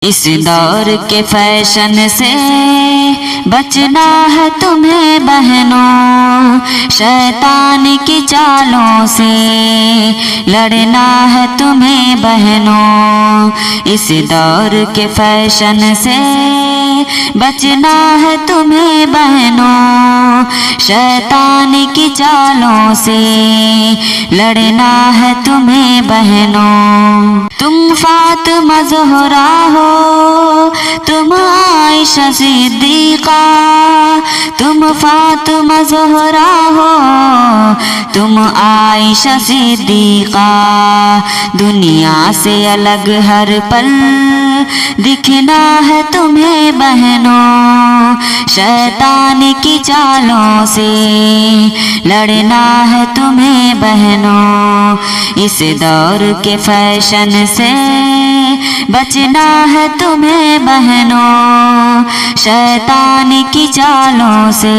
اس دور کے فیشن سے بچنا ہے تمہیں بہنوں، شیطان کی چالوں سے لڑنا ہے تمہیں بہنوں۔ اس دور کے فیشن سے بچنا ہے تمہیں بہنوں، شیطان کی چالوں سے لڑنا ہے تمہیں بہنوں۔ تم فاطمہ زہرا ہو، تم عائشہ صدیقہ، تم فاطمہ زہرا ہو، تم عائشہ صدیقہ، دنیا سے الگ ہر پل دکھنا ہے تمہیں بہنوں، شیطان کی چالوں سے لڑنا ہے تمہیں بہنوں۔ اس دور کے فیشن سے بچنا ہے تمہیں بہنوں، شیطان کی چالوں سے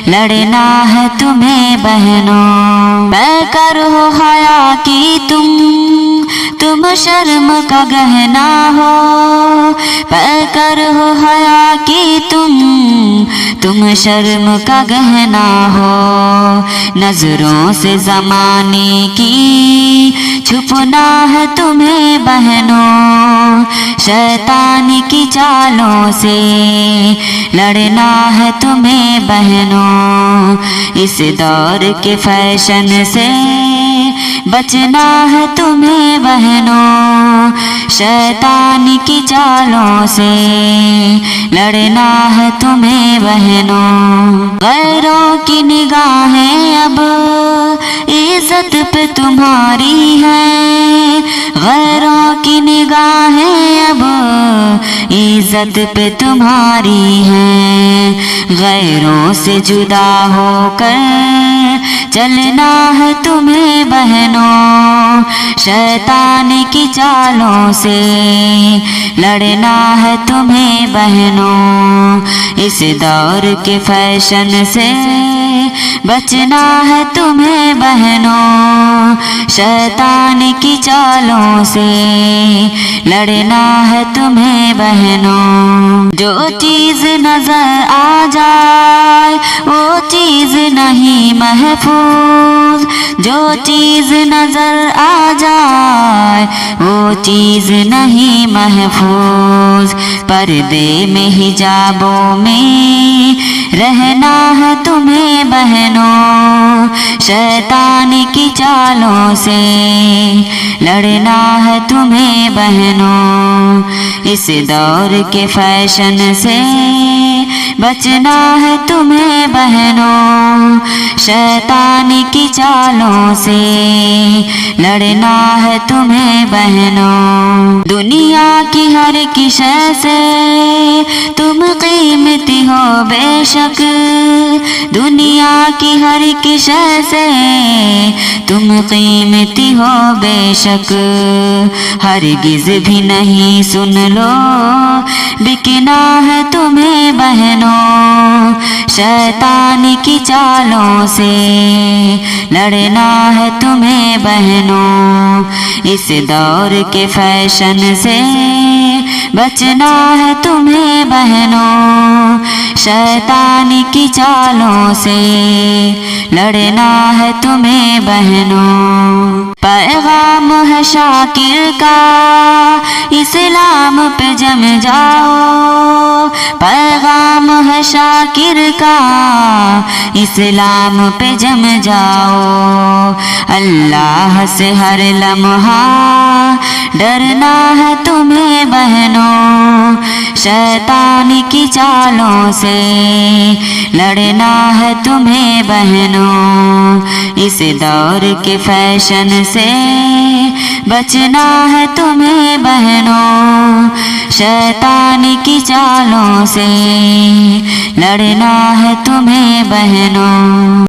لڑنا ہے تمہیں بہنوں۔ بے کر ہو حیا کی تم شرم کا گہنا ہو، بے کر ہو حیا کی تم شرم کا گہنا ہو، نظروں سے زمانے کی چھپنا ہے تمہیں بہنوں، شیطان کی چالوں سے لڑنا ہے تمہیں بہنوں۔ اس دور کے فیشن سے بچنا ہے تمہیں بہنوں، شیطان کی چالوں سے لڑنا ہے تمہیں بہنوں۔ غیروں کی نگاہیں اب عزت پہ تمہاری ہیں، غیروں کی نگاہیں اب عزت پہ تمہاری ہیں، غیروں سے جدا ہو کر چلنا ہے تمہیں بہنوں، شیطان کی چالوں سے لڑنا ہے تمہیں بہنوں۔ اس دور کے فیشن سے بچنا ہے تمہیں بہنوں، شیطان کی چالوں سے لڑنا ہے تمہیں بہنوں۔ جو چیز نظر آ جائے وہ چیز نہیں محفوظ، جو چیز نظر آ جائے وہ چیز نہیں محفوظ، پردے میں حجابوں میں رہنا ہے تمہیں بہنوں، شیطان کی چالوں سے لڑنا ہے تمہیں بہنوں۔ اس دور کے فیشن سے بچنا ہے تمہیں بہنوں، شیطان کی چالوں سے لڑنا ہے تمہیں بہنوں۔ دنیا کی ہر کی شے سے تم قیمتی ہو بے شک، دنیا کی ہر کی شے سے تم قیمتی ہو بے شک، ہرگز بھی نہیں سن لو بکنا ہے تمہیں بہنوں، شیطان کی چالوں سے لڑنا ہے تمہیں بہنوں۔ اس دور کے فیشن سے بچنا ہے تمہیں بہنوں، شیطان کی چالوں سے لڑنا ہے تمہیں بہنوں۔ پیغام ہے شاکر کا اسلام پہ جم جاؤ، پیغام ہے شاکر کا اسلام پہ جم جاؤ، اللہ سے ہر لمحہ ڈرنا ہے تمہیں بہنوں، شیطان کی چالوں سے لڑنا ہے تمہیں بہنوں۔ اس دور کے فیشن سے بچنا ہے تمہیں بہنوں، شیطان کی چالوں سے لڑنا ہے تمہیں بہنوں۔